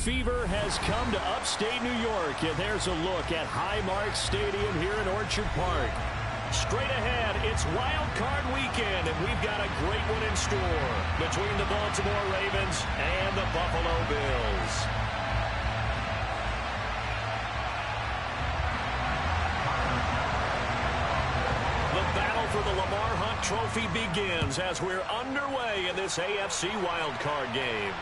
fever has come to upstate New York, and there's a look at Highmark Stadium here in Orchard Park. Straight ahead, it's Wild Card Weekend, and we've got a great one in store between the Baltimore Ravens and the Buffalo Bills. The battle for the Lamar Hunt Trophy begins as we're underway in this AFC Wild Card game.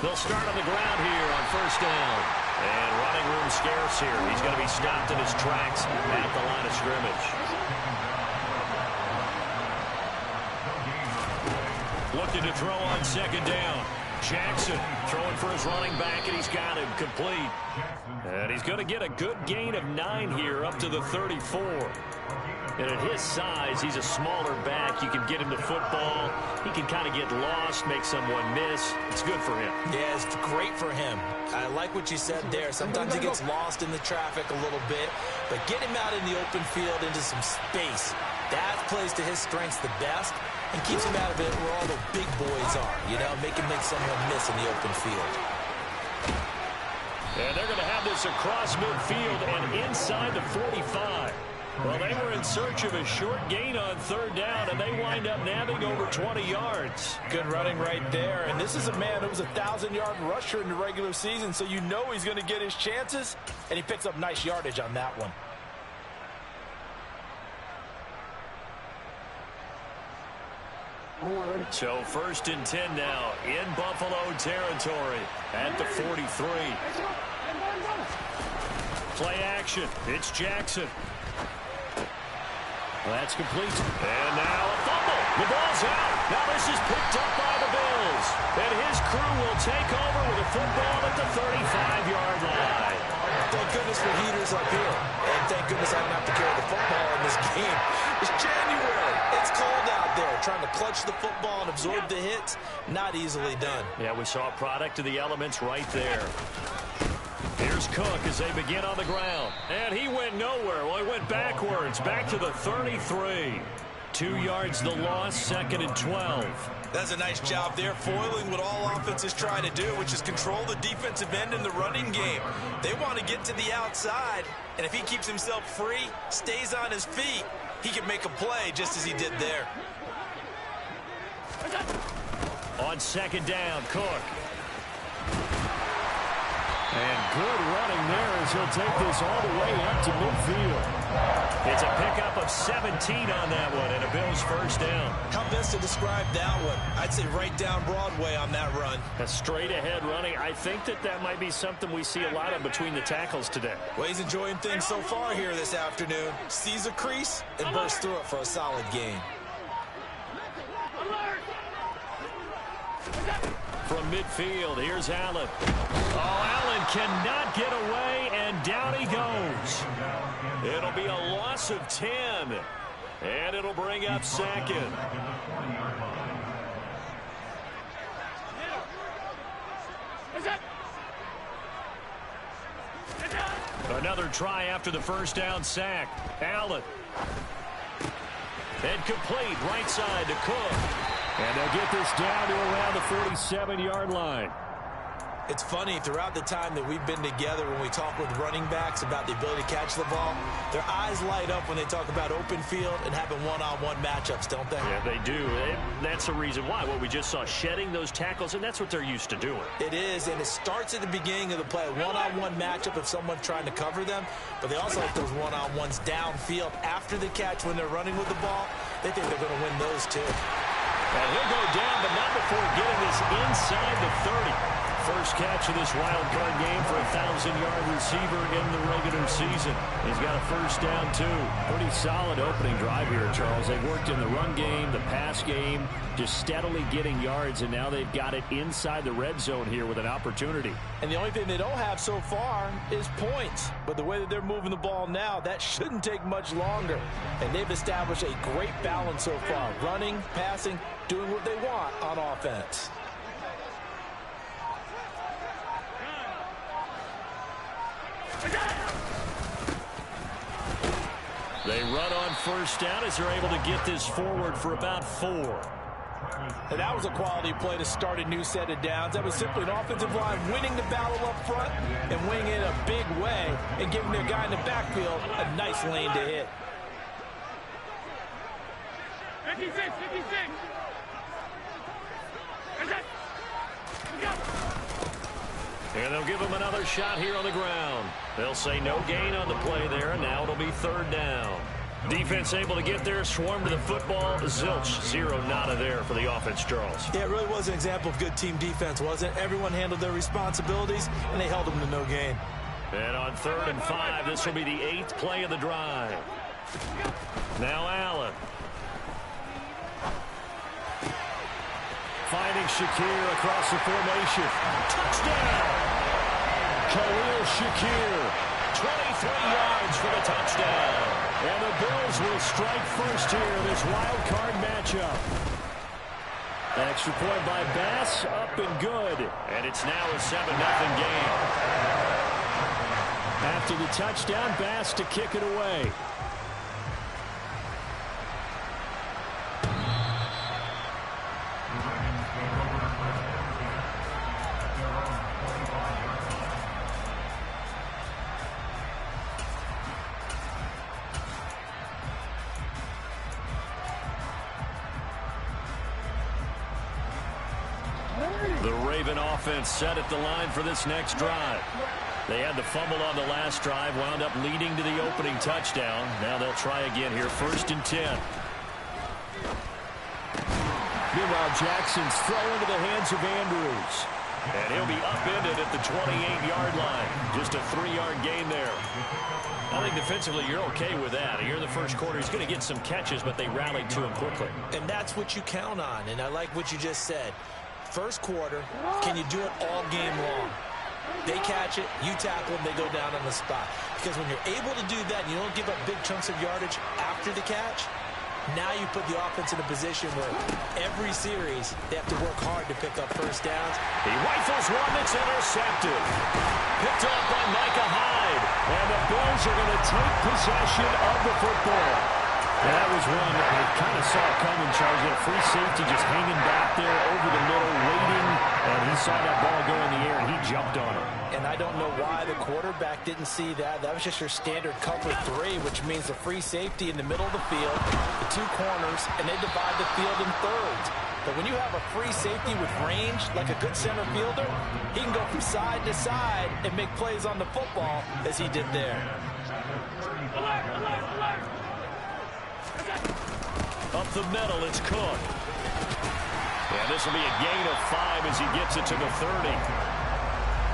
They'll start on the ground here on first down. And running room scarce here. He's going to be stopped in his tracks at the line of scrimmage. Looking to throw on second down. Jackson throwing for his running back, and he's got him complete. And he's going to get a good gain of 9 here up to the 34. And at his size, he's a smaller back. You can get him to football. He can kind of get lost, make someone miss. It's good for him. Yeah, it's great for him. I like what you said there. Sometimes he gets lost in the traffic a little bit, but get him out in the open field into some space. That plays to his strengths the best and keeps him out of it where all the big boys are. You know, make him make someone miss in the open field. And they're going to have this across midfield and inside the 45. Well, they were in search of a short gain on third down, and they wind up nabbing over 20 yards. Good running right there. And this is a man who was a 1,000-yard rusher in the regular season, so you know he's going to get his chances, and he picks up nice yardage on that one. So first and 10 now in Buffalo territory at the 43. Play action. It's Jackson. That's complete. And now a fumble. The ball's out. Now this is picked up by the Bills. And his crew will take over with a football at the 35-yard line. Thank goodness for heaters up here. And thank goodness I don't have to carry the football in this game. It's January. It's cold out there. Trying to clutch the football and absorb the hits, not easily done. Yeah, we saw a product of the elements right there. Here's Cook as they begin on the ground. And he went nowhere. Well, he went backwards, back to the 33. 2 yards the loss, second and 12. That's a nice job there, foiling what all offenses try to do, which is control the defensive end in the running game. They want to get to the outside, and if he keeps himself free, stays on his feet, he can make a play just as he did there. On second down, Cook. And good running there as he'll take this all the way up to midfield. It's a pickup of 17 on that one and a Bills first down. How best to describe that one? I'd say right down Broadway on that run. A straight ahead running. I think that might be something we see a lot of between the tackles today. Well, he's enjoying things so far here this afternoon. Sees a crease and bursts through it for a solid gain. From midfield, here's Allen. Oh, Allen cannot get away, and down he goes. It'll be a loss of 10, and it'll bring up second. Another try after the first down sack. Allen. And complete right side to Cook. And they'll get this down to around the 47-yard line. It's funny, throughout the time that we've been together, when we talk with running backs about the ability to catch the ball, their eyes light up when they talk about open field and having one-on-one matchups, don't they? Yeah, they do. That's the reason why. What we just saw, shedding those tackles, and that's what they're used to doing. It is, and it starts at the beginning of the play. One-on-one matchup if someone's trying to cover them, but they also like those one-on-ones downfield after the catch when they're running with the ball. They think they're going to win those, too. And he'll go down, but not before getting this inside the 30. first catch of this wild card game for a 1,000-yard receiver in the regular season. He's got a first down, too. Pretty solid opening drive here, Charles. They worked in the run game, the pass game, just steadily getting yards, and now they've got it inside the red zone here with an opportunity. And the only thing they don't have so far is points. But the way that they're moving the ball now, that shouldn't take much longer. And they've established a great balance so far. Running, passing, doing what they want on offense. They run on first down as they're able to get this forward for about 4. And that was a quality play to start a new set of downs. That was simply an offensive line winning the battle up front and winning it in a big way and giving their guy in the backfield a nice lane to hit. 56. And they'll give him another shot here on the ground. They'll say no gain on the play there, and now it'll be third down. Defense able to get there, swarm to the football. Zilch, 0 nada there for the offense, Charles. Yeah, it really was an example of good team defense, wasn't it? Everyone handled their responsibilities, and they held them to no gain. And on 3rd and 5, this will be the 8th play of the drive. Now Allen. Finding Shakir across the formation. Touchdown! Khalil Shakir, 23 yards for the touchdown. And the Bills will strike first here in this wild card matchup. Extra point by Bass, up and good. And it's now a 7-0 game. After the touchdown, Bass to kick it away. The Raven offense set at the line for this next drive. They had the fumble on the last drive, wound up leading to the opening touchdown. Now they'll try again here, 1st and 10. Meanwhile, Jackson's throw into the hands of Andrews. And he'll be upended at the 28-yard line. Just a 3-yard gain there. I think defensively you're okay with that. Here in the first quarter, he's going to get some catches, but they rallied to him quickly. And that's what you count on, and I like what you just said. First quarter, can you do it all game long? They catch it, you tackle them, they go down on the spot. Because when you're able to do that and you don't give up big chunks of yardage after the catch, now you put the offense in a position where every series they have to work hard to pick up first downs. He rifles one that's intercepted. Picked up by Micah Hyde. And the Bills are going to take possession of the football. And that was one that I kind of saw coming, Charles. A free safety just hanging back there over the middle, waiting. And he saw that ball go in the air, and he jumped on it. And I don't know why the quarterback didn't see that. That was just your standard cover 3, which means the free safety in the middle of the field, the 2 corners, and they divide the field in thirds. But when you have a free safety with range, like a good center fielder, he can go from side to side and make plays on the football as he did there. Up the middle, it's Cook. And this will be a gain of 5 as he gets it to the 30.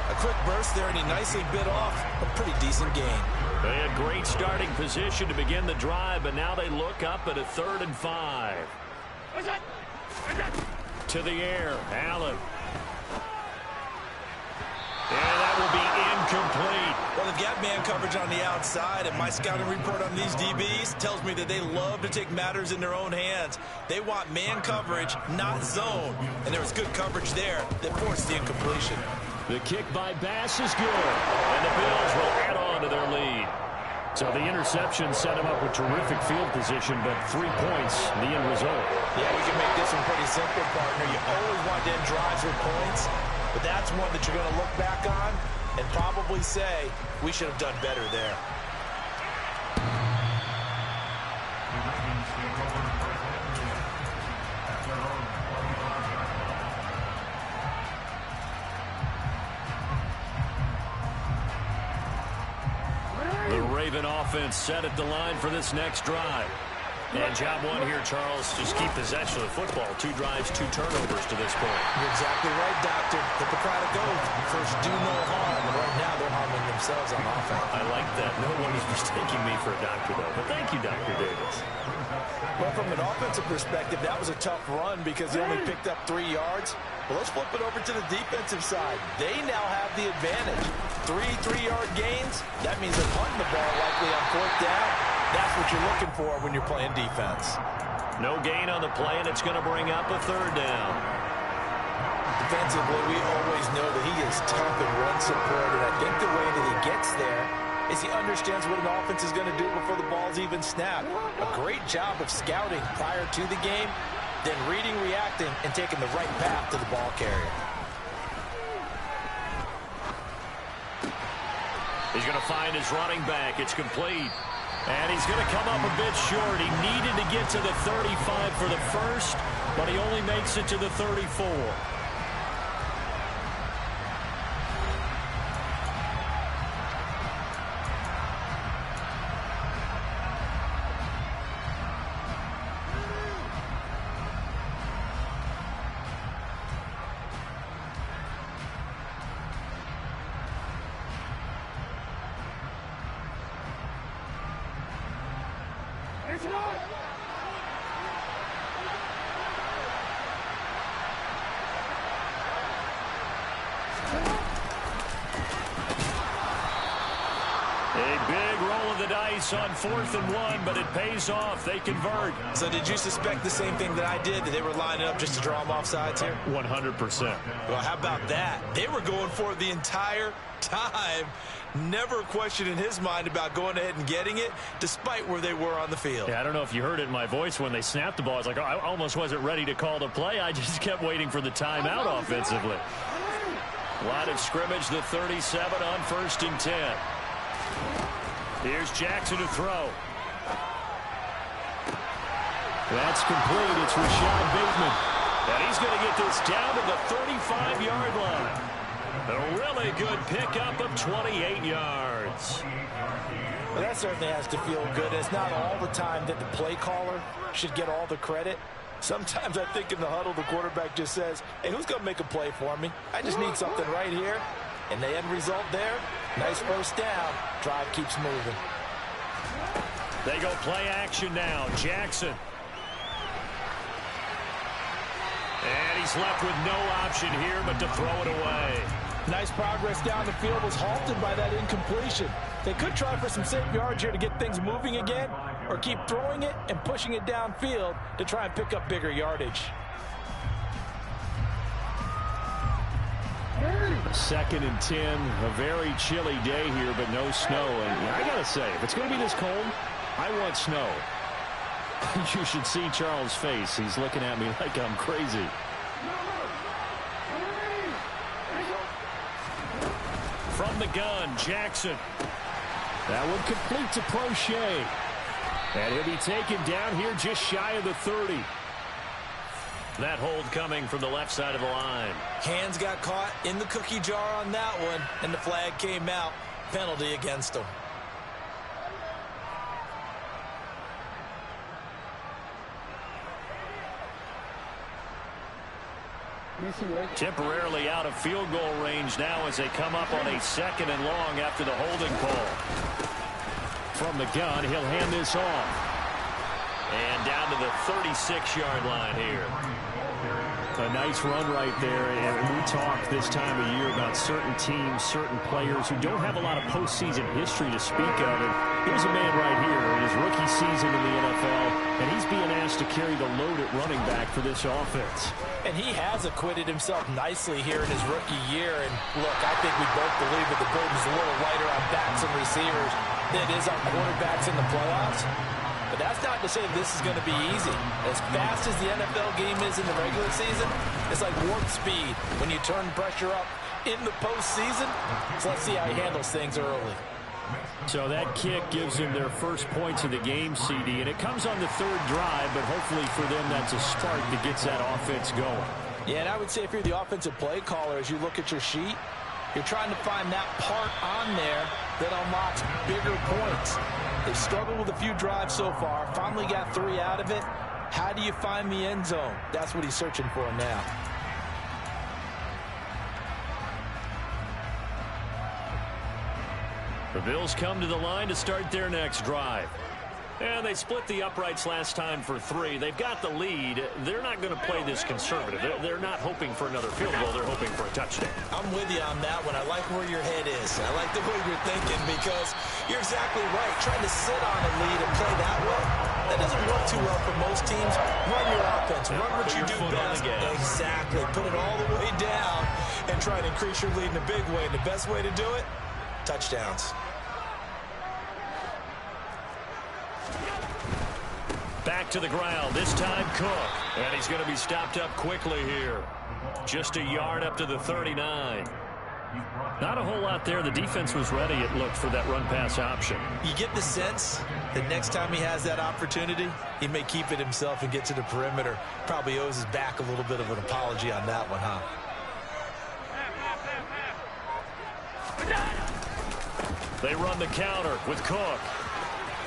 A quick burst there, and he nicely bit off a pretty decent gain. They had great starting position to begin the drive, but now they look up at a 3rd and 5. To the air, Allen. And that will be incomplete. Well, they've got man coverage on the outside, and my scouting report on these DBs tells me that they love to take matters in their own hands. They want man coverage, not zone. And there was good coverage there that forced the incompletion. The kick by Bass is good, and the Bills will add on to their lead. So the interception set him up with terrific field position, but 3 points, the end result. Yeah, we can make this one pretty simple, partner. You always want to end drives with points, but that's one that you're going to look back on and probably say, we should have done better there. The Raven offense set at the line for this next drive. And job one here, Charles, just keep possession of the football. 2 drives, 2 turnovers to this point. You're exactly right, Doctor. Hippocratic oath. First, do no harm. And right now, they're harming themselves on offense. I like that. No one is mistaking me for a doctor, though. But thank you, Dr. Davis. Well, from an offensive perspective, that was a tough run because he only picked up 3 yards. Well, let's flip it over to the defensive side. They now have the advantage. 3 3-yard gains. That means they're punting the ball likely on 4th down. That's what you're looking for when you're playing defense. No gain on the play, and it's going to bring up a 3rd down. Defensively, we always know that he is tough in run support, and I think the way that he gets there is he understands what an offense is going to do before the ball's even snapped. A great job of scouting prior to the game, then reading, reacting, and taking the right path to the ball carrier. He's going to find his running back. It's complete. And he's going to come up a bit short. He needed to get to the 35 for the first, but he only makes it to the 34. On 4th and 1, but it pays off. They convert. So did you suspect the same thing that I did, that they were lining up just to draw them off sides here? 100%. Well, how about that? They were going for it the entire time. Never a question in his mind about going ahead and getting it, despite where they were on the field. Yeah, I don't know if you heard it in my voice when they snapped the ball. I was like, oh, I almost wasn't ready to call the play. I just kept waiting for the timeout offensively. Line of scrimmage, the 37 on 1st and 10. Here's Jackson to throw. That's complete. It's Rashad Bateman. And he's going to get this down to the 35-yard line. A really good pickup of 28 yards. Well, that certainly has to feel good. It's not all the time that the play caller should get all the credit. Sometimes I think in the huddle, the quarterback just says, hey, who's going to make a play for me? I just need something right here. And the end result there, nice first down. Drive keeps moving. They go play action now. Jackson. And he's left with no option here but to throw it away. Nice progress down the field, was halted by that incompletion. They could try for some safe yards here to get things moving again, or keep throwing it and pushing it downfield to try and pick up bigger yardage. 2nd and 10, a very chilly day here, but no snow. And I got to say, if it's going to be this cold, I want snow. You should see Charles' face. He's looking at me like I'm crazy. From the gun, Jackson. That one complete to Prochet. And he'll be taken down here just shy of the 30. That hold coming from the left side of the line. Hands got caught in the cookie jar on that one, and the flag came out. Penalty against them. Temporarily out of field goal range now as they come up on a 2nd and long after the holding call. From the gun, he'll hand this off. And down to the 36-yard line here. A nice run right there, and we talk this time of year about certain teams, certain players who don't have a lot of postseason history to speak of. And here's a man right here in his rookie season in the NFL, and he's being asked to carry the load at running back for this offense. And he has acquitted himself nicely here in his rookie year. And look, I think we both believe that the burden's a little lighter on backs and receivers than it is on quarterbacks in the playoffs. But that's not to say this is going to be easy. As fast as the NFL game is in the regular season, it's like warp speed when you turn pressure up in the postseason. So let's see how he handles things early. So that kick gives them their first points of the game, CD, and it comes on the 3rd drive, but hopefully for them that's a spark that gets that offense going. Yeah, and I would say if you're the offensive play caller, as you look at your sheet, you're trying to find that part on there that unlocks bigger points. The they've struggled with a few drives so far. Finally got 3 out of it. How do you find the end zone? That's what he's searching for now. The Bills come to the line to start their next drive. And they split the uprights last time for 3. They've got the lead. They're not going to play this conservative. They're not hoping for another field goal. They're hoping for a touchdown. I'm with you on that one. I like where your head is. I like the way you're thinking because you're exactly right. Trying to sit on a lead and play that way, that doesn't work too well for most teams. Run your offense. Run what you do best. Exactly. Put it all the way down and try to increase your lead in a big way. And the best way to do it, touchdowns. Back to the ground, this time Cook. And he's going to be stopped up quickly here. Just a yard up to the 39. Not a whole lot there. The defense was ready, it looked, for that run-pass option. You get the sense that next time he has that opportunity, he may keep it himself and get to the perimeter. Probably owes his back a little bit of an apology on that one, huh? They run the counter with Cook.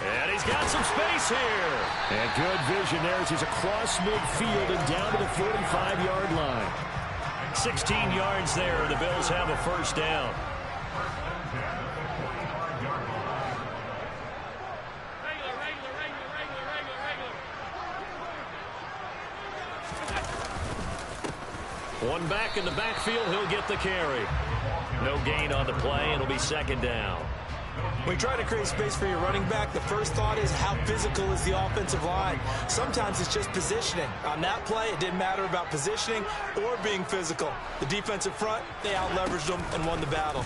And he's got some space here. And good vision there as he's across midfield and down to the 45-yard line. 16 yards there. The Bills have a first down. One back in the backfield. He'll get the carry. No gain on the play. It'll be second down. When you try to create space for your running back, the first thought is how physical is the offensive line. Sometimes it's just positioning. On that play, it didn't matter about positioning or being physical. The defensive front, they out-leveraged them and won the battle.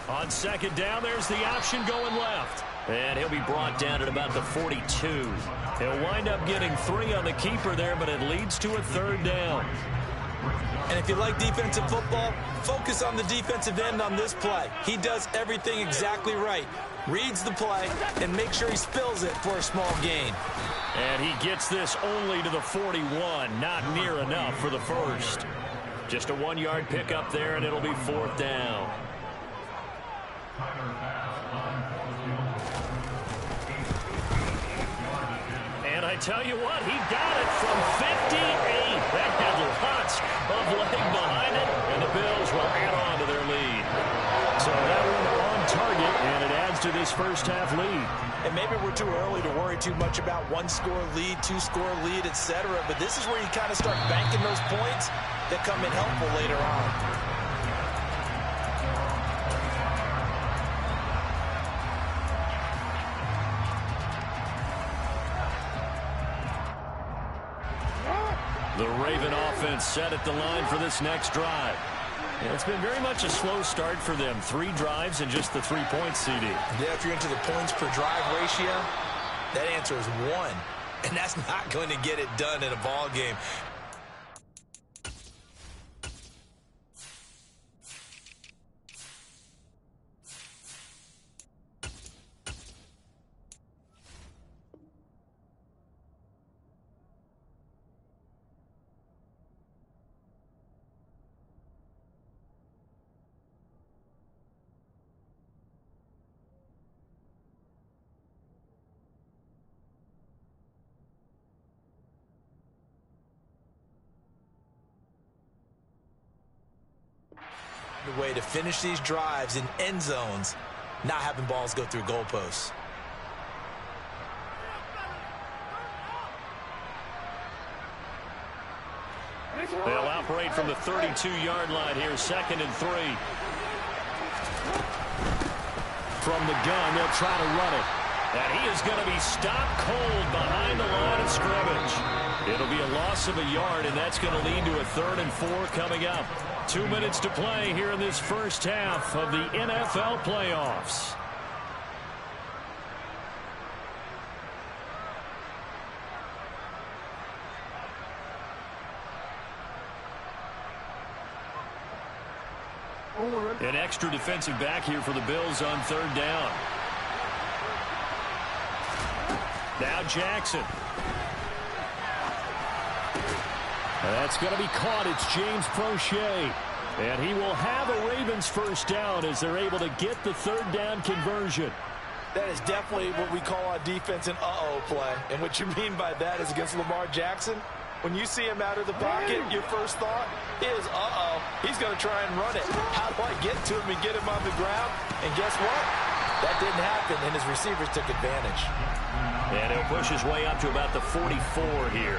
On second down, there's the option going left. And he'll be brought down at about the 42. He'll wind up getting 3 on the keeper there, but it leads to a third down. And if you like defensive football, focus on the defensive end on this play. He does everything exactly right. Reads the play and makes sure he spills it for a small gain. And he gets this only to the 41. Not near enough for the first. Just a 1-yard pickup there, and it'll be fourth down. And I tell you what, he got it from 58. That had lots of leg behind it, and the Bills will add on to their lead. So that one on target, and it adds to this first half lead. And maybe we're too early to worry too much about 1-score lead, 2-score lead, etc. But this is where you kind of start banking those points that come in helpful later on. The Raven offense set at the line for this next drive. Yeah, it's been very much a slow start for them. 3 drives and just the 3 points, CD. Yeah, if you're into the points per drive ratio, that answer is 1. And that's not going to get it done in a ball game. The way to finish these drives in end zones, not having balls go through goalposts. They'll operate from the 32-yard line here, 2nd and 3. From the gun, they'll try to run it. And he is going to be stopped cold behind the line of scrimmage. It'll be a loss of a yard, and that's going to lead to a 3rd and 4 coming up. 2 minutes to play here in this first half of the NFL playoffs. An extra defensive back here for the Bills on 3rd down. Now Jackson. That's going to be caught. It's James Prochet. And he will have a Ravens first down as they're able to get the 3rd down conversion. That is definitely what we call on defense an uh-oh play. And what you mean by that is against Lamar Jackson, when you see him out of the pocket, your first thought is, uh-oh, he's going to try and run it. How do I get to him and get him on the ground? And guess what? That didn't happen, and his receivers took advantage. And he'll push his way up to about the 44 here.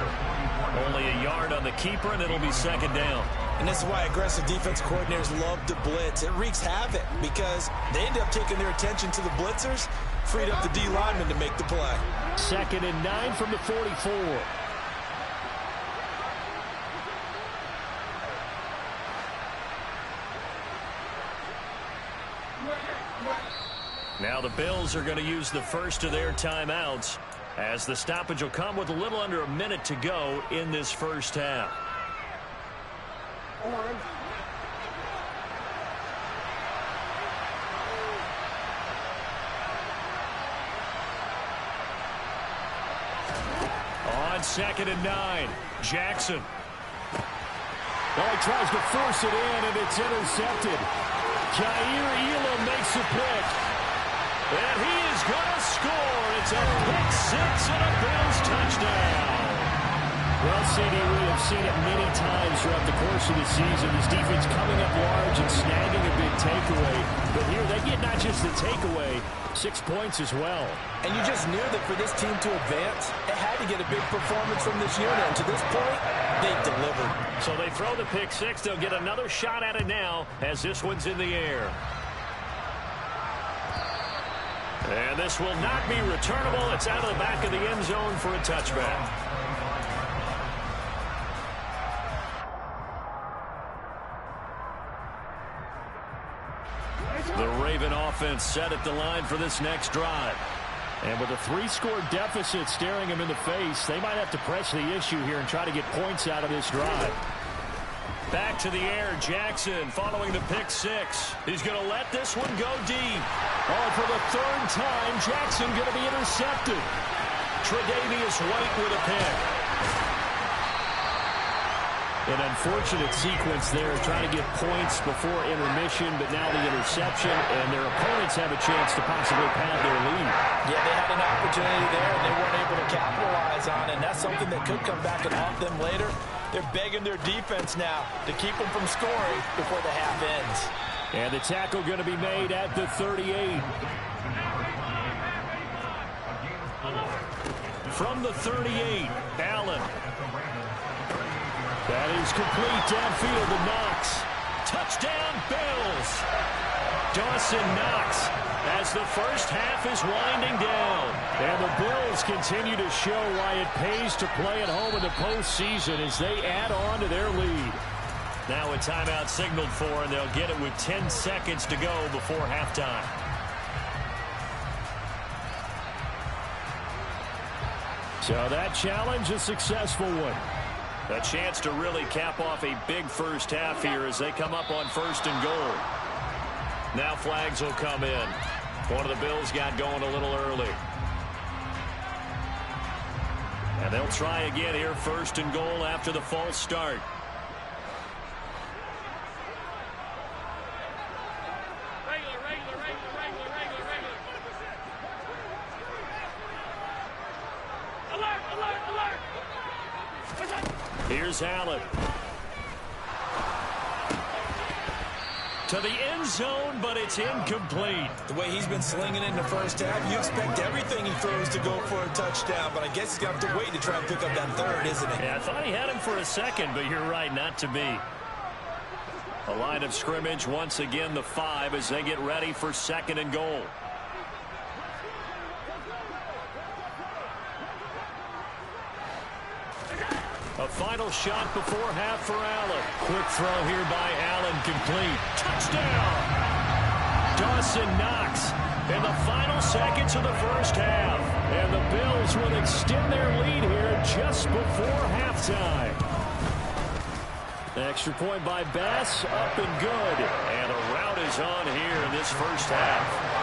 Only a yard on the keeper, and it'll be second down. And this is why aggressive defense coordinators love to blitz. It wreaks havoc because they end up taking their attention to the blitzers, freed up the D lineman to make the play. 2nd and 9 from the 44. Now the Bills are going to use the first of their timeouts as the stoppage will come with a little under a minute to go in this first half. On 2nd and 9, Jackson. Well, he tries to force it in, and it's intercepted. Jair Elam makes a pick. And he is going to score. It's a pick six and a Bills touchdown. Well, CD, we have seen it many times throughout the course of the season. This defense coming up large and snagging a big takeaway. But here they get not just the takeaway, 6 points as well. And you just knew that for this team to advance, it had to get a big performance from this unit. And to this point, they've delivered. So they throw the pick six. They'll get another shot at it now as this one's in the air. And this will not be returnable. It's out of the back of the end zone for a touchback. The Raven offense set at the line for this next drive. And with a 3-score deficit staring them in the face, they might have to press the issue here and try to get points out of this drive. Back to the air, Jackson following the pick six. He's going to let this one go deep. Oh, for the 3rd time, Jackson going to be intercepted. Tre'Davious White with a pick. An unfortunate sequence there, trying to get points before intermission, but now the interception, and their opponents have a chance to possibly pad their lead. Yeah, they had an opportunity there, and they weren't able to capitalize on it, and that's something that could come back and haunt them later. They're begging their defense now to keep them from scoring before the half ends. And the tackle going to be made at the 38. From the 38, Allen. That is complete downfield to Knox. Touchdown, Bills. Dawson Knox as the first half is winding down. And the Bills continue to show why it pays to play at home in the postseason as they add on to their lead. Now a timeout signaled for, and they'll get it with 10 seconds to go before halftime. So that challenge, a successful one. A chance to really cap off a big first half here as they come up on 1st and goal. Now flags will come in. One of the Bills got going a little early. And they'll try again here, 1st and goal after the false start. Here's Allen. To the end zone, but it's incomplete. The way he's been slinging in the first half, you expect everything he throws to go for a touchdown, but I guess he's going to have to wait to try and pick up that 3rd, isn't he? Yeah, I thought he had him for a second, but you're right, not to be. A line of scrimmage, once again, the 5 as they get ready for 2nd and goal. A final shot before half for Allen. Quick throw here by Allen, complete. Touchdown! Dawson Knox in the final seconds of the first half. And the Bills will extend their lead here just before halftime. The extra point by Bass, up and good. And the rout is on here in this first half.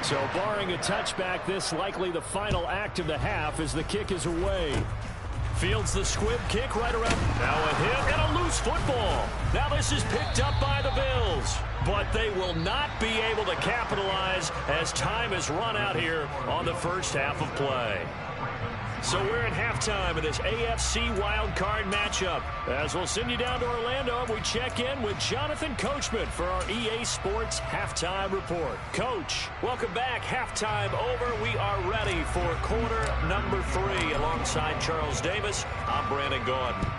So barring a touchback, this likely the final act of the half as the kick is away. Fields the squib kick right around. Now a hit and a loose football. Now this is picked up by the Bills. But they will not be able to capitalize as time has run out here on the first half of play. So we're at halftime of this AFC wildcard matchup. As we'll send you down to Orlando, we check in with Jonathan Coachman for our EA Sports Halftime Report. Coach, welcome back. Halftime over. We are ready for quarter number 3. Alongside Charles Davis, I'm Brandon Gaudin.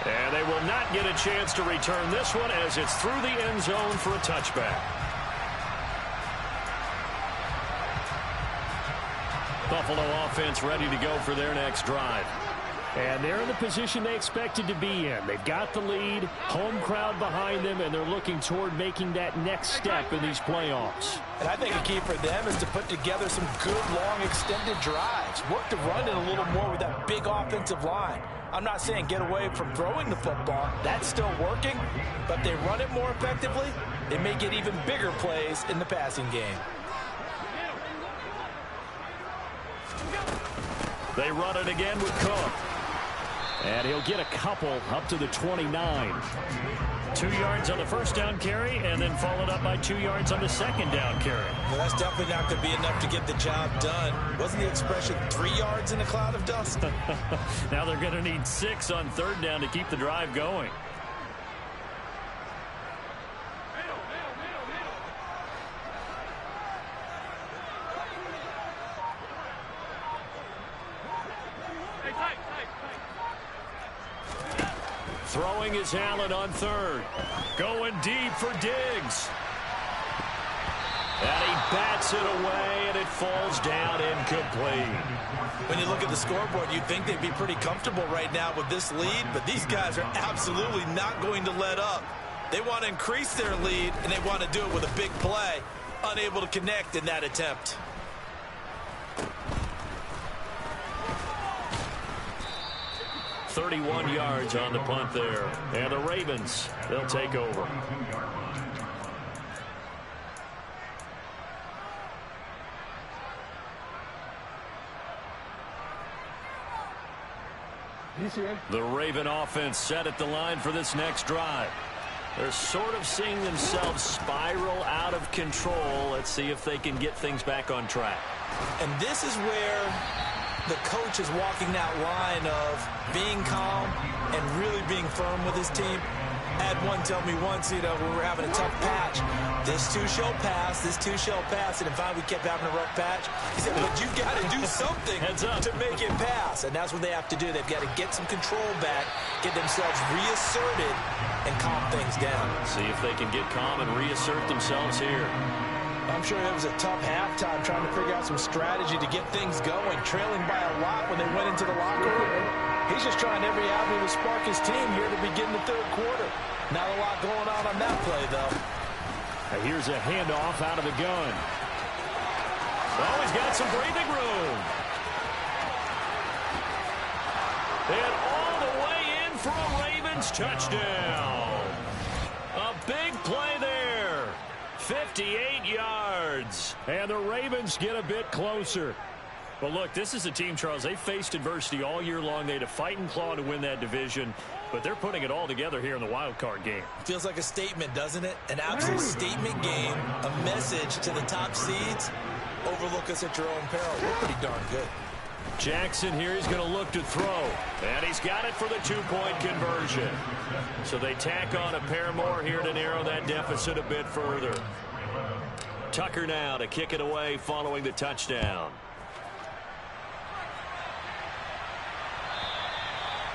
And they will not get a chance to return this one as it's through the end zone for a touchback. Buffalo offense ready to go for their next drive. And they're in the position they expected to be in. They've got the lead, home crowd behind them, and they're looking toward making that next step in these playoffs. And I think a key for them is to put together some good, long, extended drives. Work the run in a little more with that big offensive line. I'm not saying get away from throwing the football. That's still working. But they run it more effectively, they may get even bigger plays in the passing game. They run it again with Cook. And he'll get a couple up to the 29. 2 yards on the first down carry, and then followed up by 2 yards on the second down carry. Well, that's definitely not going to be enough to get the job done. Wasn't the expression 3 yards in a cloud of dust? Now they're going to need 6 on third down to keep the drive going. Throwing is Allen on third. Going deep for Diggs. And he bats it away, and it falls down incomplete. When you look at the scoreboard, you'd think they'd be pretty comfortable right now with this lead, but these guys are absolutely not going to let up. They want to increase their lead, and they want to do it with a big play. Unable to connect in that attempt. .31 yards on the punt there. And the Ravens, they'll take over. The Raven offense set at the line for this next drive. They're sort of seeing themselves spiral out of control. Let's see if they can get things back on track. And this is where the coach is walking that line of being calm and really being firm with his team. I had one tell me once, when we were having a tough patch, this too shall pass, this too shall pass, and if we kept having a rough patch, he said, but you've got to do something to make it pass, and that's what they have to do. They've got to get some control back, get themselves reasserted, and calm things down. See if they can get calm and reassert themselves here. I'm sure it was a tough halftime trying to figure out some strategy to get things going, trailing by a lot when they went into the locker room. He's just trying every avenue to spark his team here to begin the third quarter. Not a lot going on that play, though. Now here's a handoff out of the gun. Oh, he's got some breathing room. And all the way in for a Ravens touchdown. A big play there. 58 yards. And the Ravens get a bit closer. But look, this is a team, Charles, they faced adversity all year long. They had to fight and claw to win that division. But they're putting it all together here in the wild card game. Feels like a statement, doesn't it? An absolute statement game. A message to the top seeds. Overlook us at your own peril. We're pretty darn good. Jackson here, he's going to look to throw. And he's got it for the two-point conversion. So they tack on a pair more here to narrow that deficit a bit further. Tucker now to kick it away following the touchdown.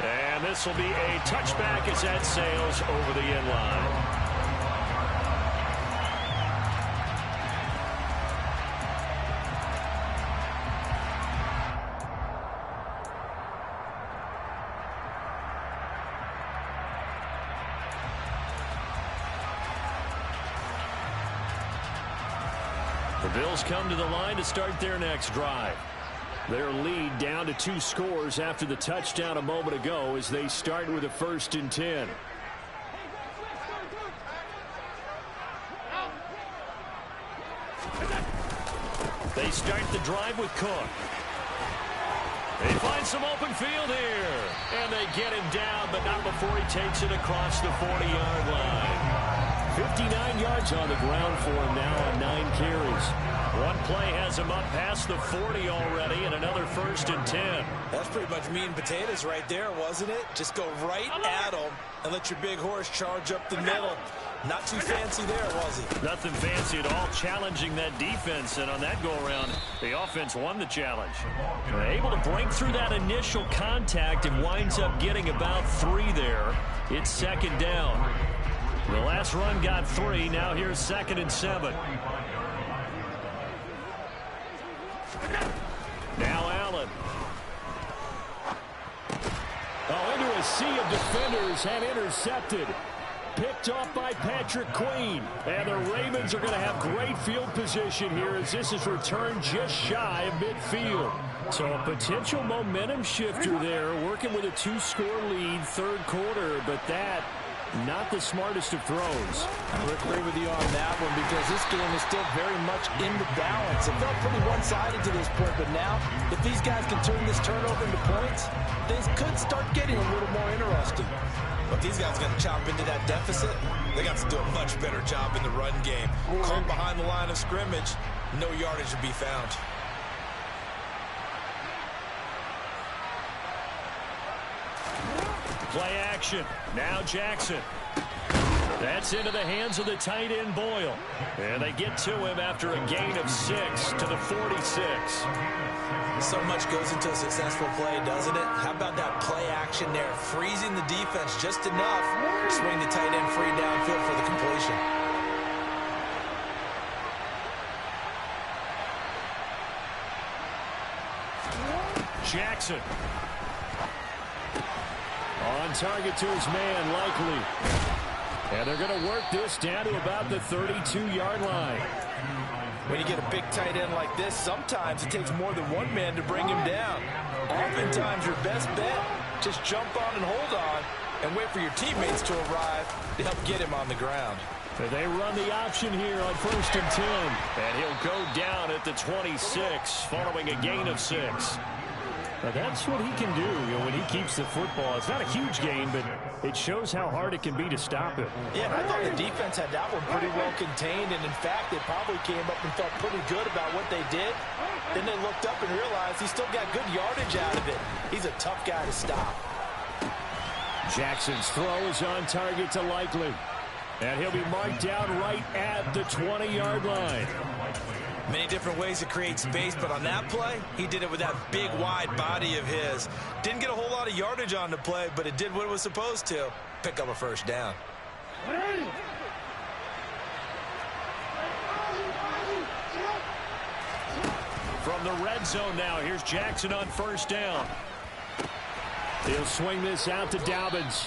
And this will be a touchback as that sails over the end line. The Bills come to the line to start their next drive. Their lead down to 2 scores after the touchdown a moment ago as they start with a 1st and 10. They start the drive with Cook. They find some open field here. And they get him down, but not before he takes it across the 40-yard line. 59 yards on the ground for him now on 9 carries. One play has him up past the 40 already, and another 1st and 10. That's pretty much meat and potatoes right there, wasn't it? Just go right at him and let your big horse charge up the middle. Not too fancy there, was he? Nothing fancy at all, challenging that defense, and on that go-around, the offense won the challenge. They're able to break through that initial contact and winds up getting about 3 there. It's 2nd down. The last run got 3. Now here's 2nd and 7. Now Allen. Into a sea of defenders and intercepted. Picked off by Patrick Queen. And the Ravens are going to have great field position here as this is returned just shy of midfield. So a potential momentum shifter there, working with a 2-score lead, 3rd quarter, but that not the smartest of throws. I would agree with you on that one because this game is still very much in the balance. It felt pretty one-sided to this point, but now if these guys can turn this turnover into points, things could start getting a little more interesting. But these guys got to chop into that deficit. They got to do a much better job in the run game. Caught behind the line of scrimmage, no yardage to be found. Play action. Now Jackson. That's into the hands of the tight end Boyle. And they get to him after a gain of 6 to the 46. So much goes into a successful play, doesn't it? How about that play action there? Freezing the defense just enough. Swing the tight end free downfield for the completion. Jackson. On target to his man, Likely. And they're going to work this down to about the 32-yard line. When you get a big tight end like this, sometimes it takes more than one man to bring him down. Oftentimes, your best bet, just jump on and hold on and wait for your teammates to arrive to help get him on the ground. And they run the option here on 1st and 10. And he'll go down at the 26 following a gain of 6. Now that's what he can do, when he keeps the football. It's not a huge gain, but it shows how hard it can be to stop it. Yeah, I thought the defense had that one pretty well contained, and in fact, they probably came up and felt pretty good about what they did. Then they looked up and realized he still got good yardage out of it. He's a tough guy to stop. Jackson's throw is on target to Likely. And he'll be marked down right at the 20-yard line. Many different ways to create space, but on that play, he did it with that big, wide body of his. Didn't get a whole lot of yardage on the play, but it did what it was supposed to. Pick up a 1st down. From the red zone now, here's Jackson on 1st down. He'll swing this out to Dobbins.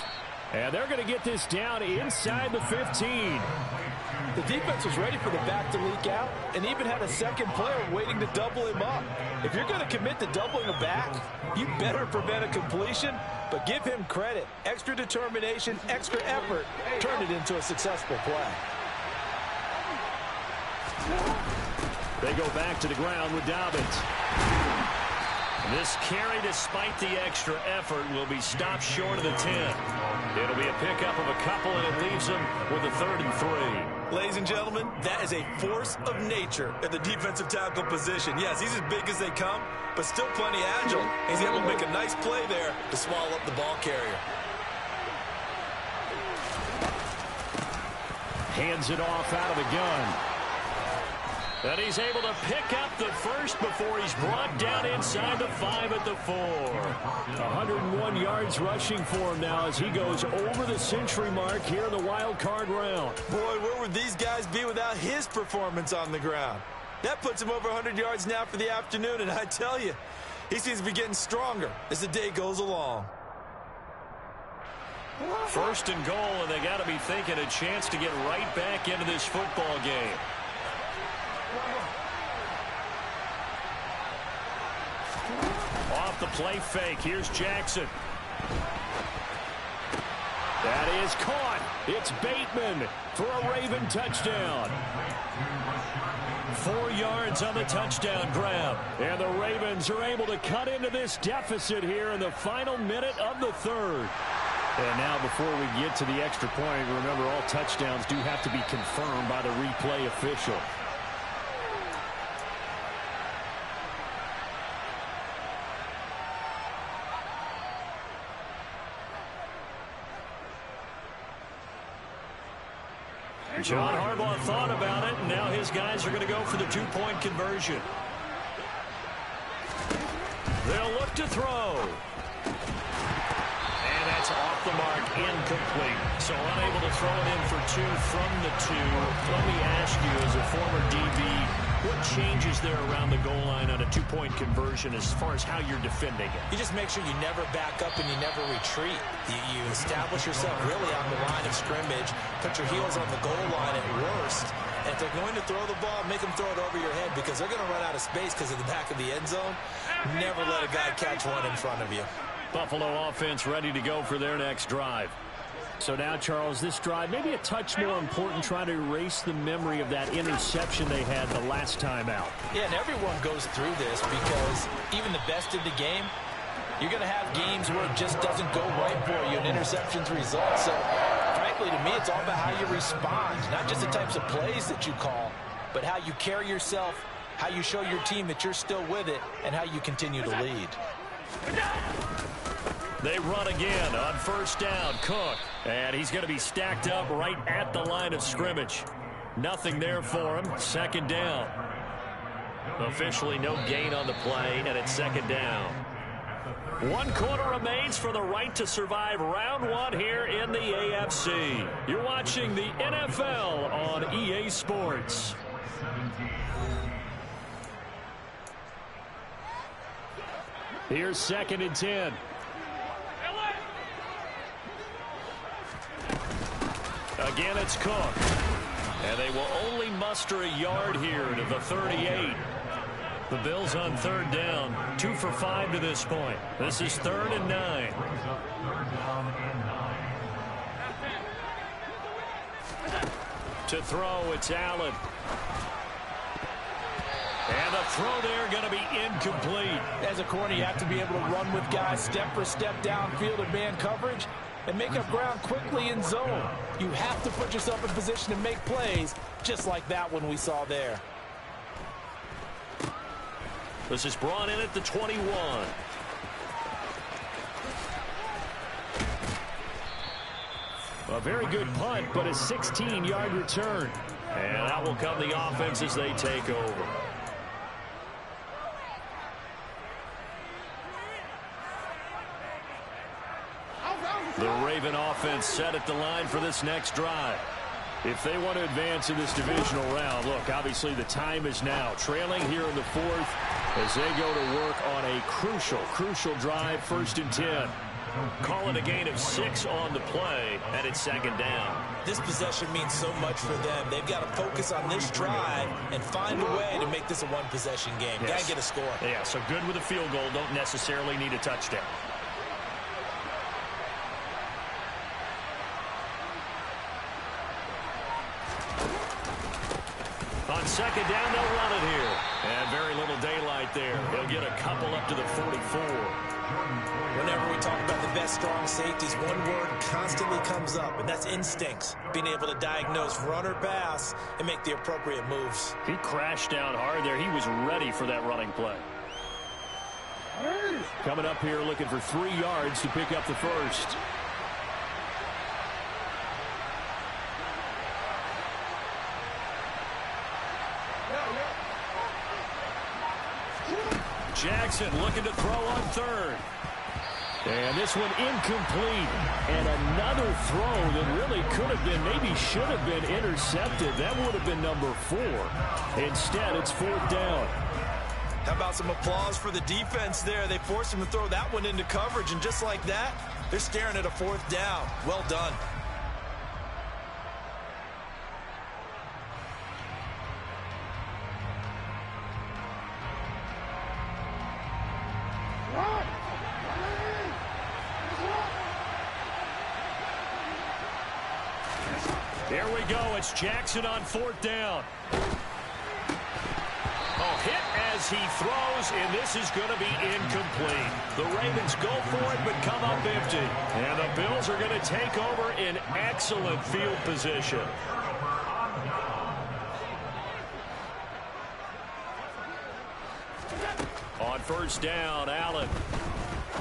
And they're going to get this down inside the 15. The defense was ready for the back to leak out and even had a second player waiting to double him up. If you're going to commit to doubling a back, you better prevent a completion, but give him credit. Extra determination, extra effort turned it into a successful play. They go back to the ground with Dobbins. This carry, despite the extra effort, will be stopped short of the 10. It'll be a pickup of a couple, and it leaves them with a 3rd and 3. Ladies and gentlemen, that is a force of nature at the defensive tackle position. Yes, he's as big as they come, but still plenty agile. He's able to make a nice play there to swallow up the ball carrier. Hands it off out of the gun. And he's able to pick up the 1st before he's brought down inside the 5 at the 4. 101 yards rushing for him now as he goes over the century mark here in the wild card round. Boy, where would these guys be without his performance on the ground? That puts him over 100 yards now for the afternoon, and I tell you, he seems to be getting stronger as the day goes along. 1st and goal, and they got to be thinking a chance to get right back into this football game. Off the play fake, here's Jackson. That is caught. It's Bateman for a Raven touchdown. 4 yards on the touchdown grab. And the Ravens are able to cut into this deficit here in the final minute of the third. And now before we get to the extra point, remember all touchdowns do have to be confirmed by the replay official. John Harbaugh thought about it, and now his guys are going to go for the 2-point conversion. They'll look to throw. And that's off the mark, incomplete. So unable to throw it in for 2 from the 2. Let me ask you, as a former DB, what changes there around the goal line on a 2-point conversion as far as how you're defending it? You just make sure you never back up and you never retreat. You establish yourself really on the line of scrimmage, put your heels on the goal line at worst, and if they're going to throw the ball, make them throw it over your head because they're going to run out of space because of the back of the end zone. Never let a guy catch one in front of you. Buffalo offense ready to go for their next drive. So now, Charles, this drive maybe a touch more important, trying to erase the memory of that interception they had the last time out. Yeah, and everyone goes through this because even the best in the game, you're going to have games where it just doesn't go right for you and interceptions result. So, frankly, to me, it's all about how you respond, not just the types of plays that you call, but how you carry yourself, how you show your team that you're still with it, and how you continue to lead. They run again on first down. Cook. And he's going to be stacked up right at the line of scrimmage. Nothing there for him. Second down. Officially no gain on the play, and it's second down. 1 quarter remains for the right to survive round 1 here in the AFC. You're watching the NFL on EA Sports. Here's 2nd and 10. Again, it's Cook. And they will only muster a yard here to the 38. The Bills on 3rd down. 2 for 5 to this point. This is 3rd and 9. To throw, it's Allen. And the throw there going to be incomplete. As a corner, you have to be able to run with guys step for step downfield in man coverage and make up ground quickly in zone. You have to put yourself in position to make plays, just like that one we saw there. This is brought in at the 21. A very good punt, but a 16-yard return. And out will come the offense as they take over. The Raven offense set at the line for this next drive. If they want to advance in this divisional round, look, obviously the time is now. Trailing here in the 4th as they go to work on a crucial drive, 1st and 10. Call it a gain of 6 on the play, and it's 2nd down. This possession means so much for them. They've got to focus on this drive and find a way to make this a one-possession game. Yes. Got to get a score. Yeah, so good with a field goal. Don't necessarily need a touchdown. On 2nd down, they'll run it here. And very little daylight there. He'll get a couple up to the 44. Whenever we talk about the best strong safeties, one word constantly comes up, and that's instincts. Being able to diagnose run or pass and make the appropriate moves. He crashed down hard there. He was ready for that running play. Coming up here looking for 3 yards to pick up the first. Jackson looking to throw on 3rd. And this one incomplete. And another throw that really could have been, maybe should have been intercepted. That would have been number 4. Instead, it's 4th down. How about some applause for the defense there? They forced him to throw that one into coverage, and just like that, they're staring at a 4th down. Well done. Here we go. It's Jackson on 4th down. as he throws, and this is going to be incomplete. The Ravens go for it, but come up empty. And the Bills are going to take over in excellent field position. On first down, Allen.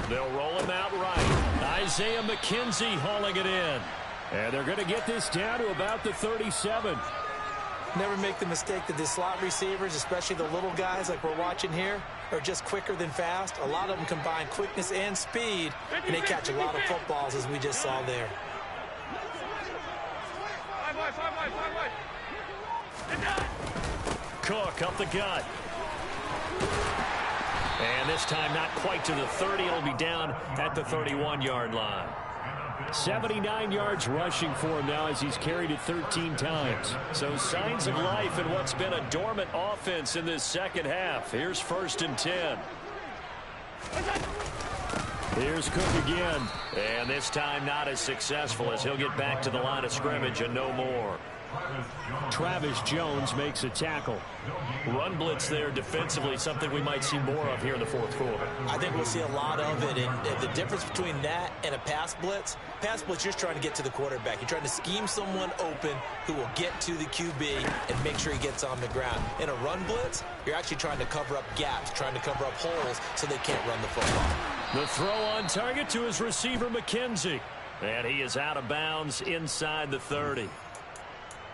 They'll roll him out right. Isaiah McKenzie hauling it in. And they're going to get this down to about the 37. Never make the mistake that the slot receivers, especially the little guys like we're watching here, are just quicker than fast. A lot of them combine quickness and speed, and they catch a lot of footballs, as we just saw there. Cook up the gut. And this time not quite to the 30. It'll be down at the 31-yard line. 79 yards rushing for him now as he's carried it 13 times. So signs of life in what's been a dormant offense in this second half. Here's first and 10. Here's Cook again. And this time not as successful as he'll get back to the line of scrimmage and no more. Travis Jones makes a tackle. Run blitz there defensively, something we might see more of here in the fourth quarter. I think we'll see a lot of it, and the difference between that and a pass blitz, you're just trying to get to the quarterback. You're trying to scheme someone open who will get to the QB and make sure he gets on the ground. In a run blitz, you're actually trying to cover up gaps, trying to cover up holes so they can't run the football. The throw on target to his receiver, McKenzie. And he is out of bounds inside the 30.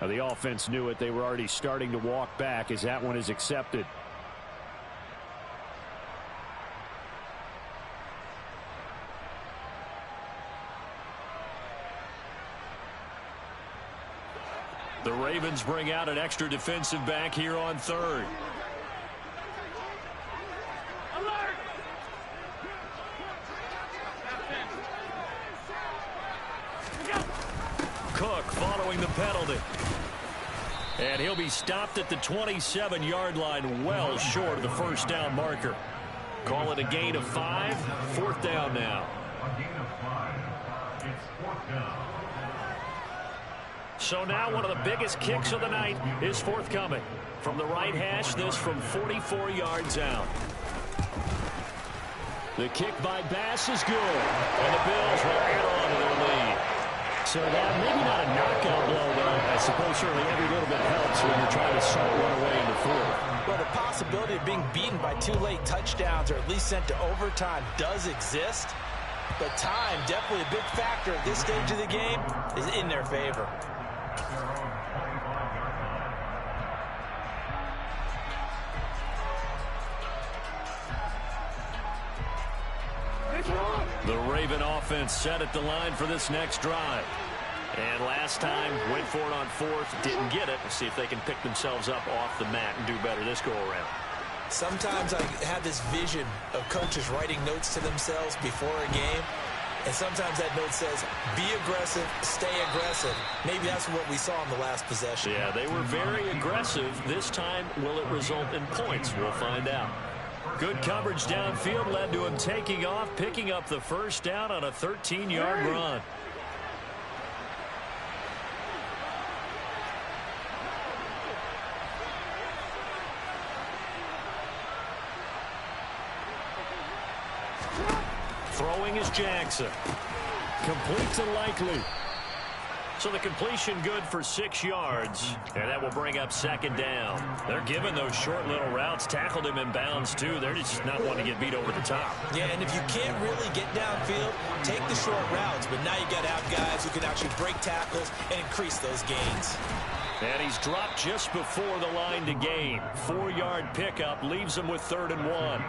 Now, the offense knew it. They were already starting to walk back as that one is accepted. The Ravens bring out an extra defensive back here on third. Cook following the penalty. And he'll be stopped at the 27-yard line, well short of the first down marker. Call it a gain of 5. Fourth down now. So now one of the biggest kicks of the night is forthcoming. From the right hash, this from 44 yards out. The kick by Bass is good. And the Bills will add on to their lead. So that maybe not a knockout blow, but I suppose certainly every little bit helps when you're trying to salt one away in the fourth. Well, the possibility of being beaten by 2 late touchdowns or at least sent to overtime does exist. But time, definitely a big factor at this stage of the game, is in their favor. The Raven offense set at the line for this next drive. And last time, went for it on fourth, didn't get it. We'll see if they can pick themselves up off the mat and do better this go-around. Sometimes I have this vision of coaches writing notes to themselves before a game. And sometimes that note says, be aggressive, stay aggressive. Maybe that's what we saw in the last possession. Yeah, they were very aggressive. This time, will it result in points? We'll find out. Good coverage downfield led to him taking off, picking up the first down on a 13-yard run. Throwing is Jackson. Complete to Likely. So the completion good for 6 yards, and that will bring up second down. They're giving those short little routes, tackled him in bounds too. They're just not wanting to get beat over the top. Yeah, and if you can't really get downfield, take the short routes, but now you got to have guys who can actually break tackles and increase those gains. And he's dropped just before the line to gain. 4-yard pickup leaves him with 3rd and 1.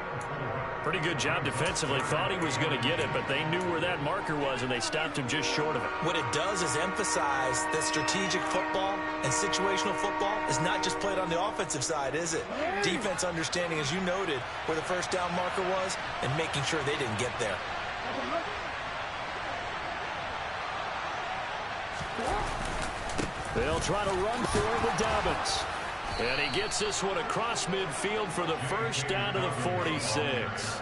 Pretty good job defensively. Thought he was going to get it, but they knew where that marker was, and they stopped him just short of it. What it does is emphasize that strategic football and situational football is not just played on the offensive side, is it? Defense understanding, as you noted, where the first down marker was and making sure they didn't get there. They'll try to run for it with Dobbins. And he gets this one across midfield for the first down to the 46.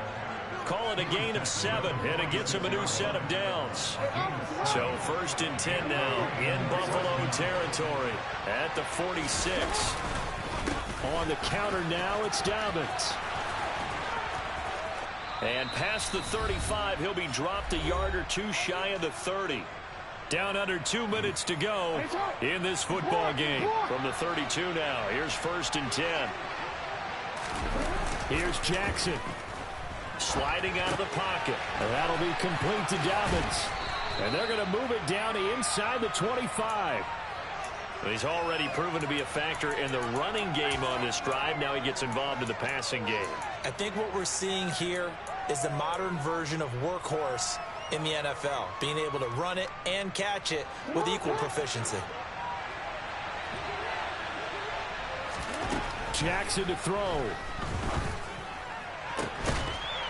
Call it a gain of 7, and it gets him a new set of downs. So 1st and 10 now in Buffalo territory at the 46. On the counter now, it's Dobbins. And past the 35, he'll be dropped a yard or two shy of the 30. Down under 2 minutes to go in this football game. From the 32 now, here's 1st and 10. Here's Jackson. Sliding out of the pocket. And that'll be complete to Dobbins. And they're going to move it down to inside the 25. He's already proven to be a factor in the running game on this drive. Now he gets involved in the passing game. I think what we're seeing here is the modern version of workhorse in the NFL, being able to run it and catch it with equal proficiency. Jackson to throw.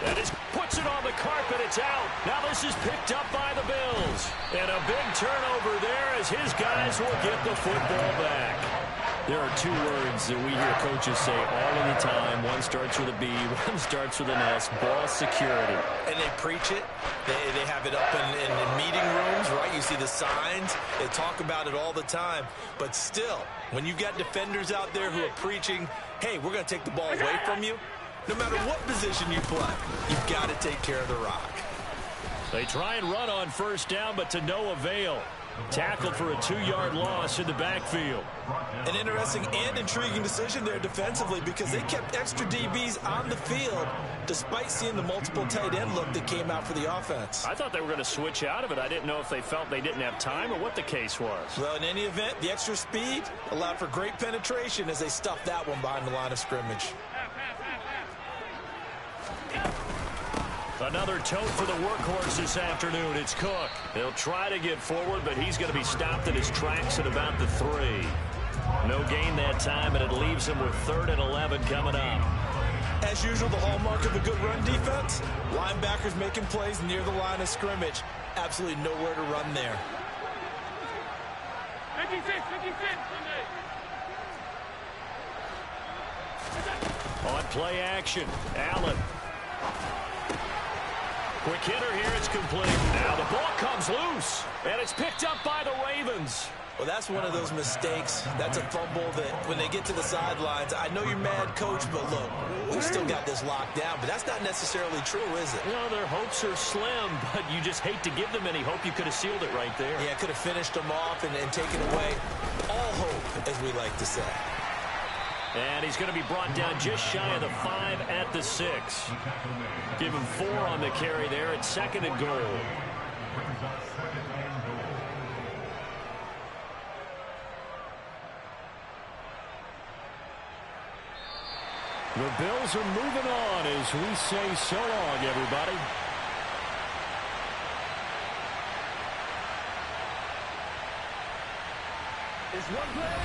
That is, puts it on the carpet. It's out. Now this is picked up by the Bills. And a big turnover there as his guys will get the football back. There are two words that we hear coaches say all of the time. One starts with a B, one starts with an S. Ball security. And they preach it. They have it up in meeting rooms, right? You see the signs. They talk about it all the time. But still, when you got defenders out there who are preaching, hey, we're going to take the ball away from you, no matter what position you play, you've got to take care of the rock. They try and run on 1st down, but to no avail. Tackled for a 2-yard loss in the backfield. An interesting and intriguing decision there defensively because they kept extra DBs on the field despite seeing the multiple tight end look that came out for the offense. I thought they were going to switch out of it. I didn't know if they felt they didn't have time or what the case was. Well, in any event, the extra speed allowed for great penetration as they stuffed that one behind the line of scrimmage. Another tote for the workhorse this afternoon. It's Cook. He'll try to get forward, but he's going to be stopped in his tracks at about the 3. No gain that time, and it leaves him with 3rd and 11 coming up. As usual, the hallmark of a good run defense, linebackers making plays near the line of scrimmage. Absolutely nowhere to run there. 56. On play action, Allen. Quick hitter here, it's complete. Now the ball comes loose, and it's picked up by the Ravens. Well, that's one of those mistakes. That's a fumble that when they get to the sidelines, I know you're mad, Coach, but look, we've still got this locked down. But that's not necessarily true, is it? Well, their hopes are slim, but you just hate to give them any hope. You could have sealed it right there. Yeah, could have finished them off and taken away all hope, as we like to say. And he's going to be brought down just shy of the 5 at the 6. Give him 4 on the carry there. It's 2nd and goal. The Bills are moving on as we say so long, everybody. It's one play.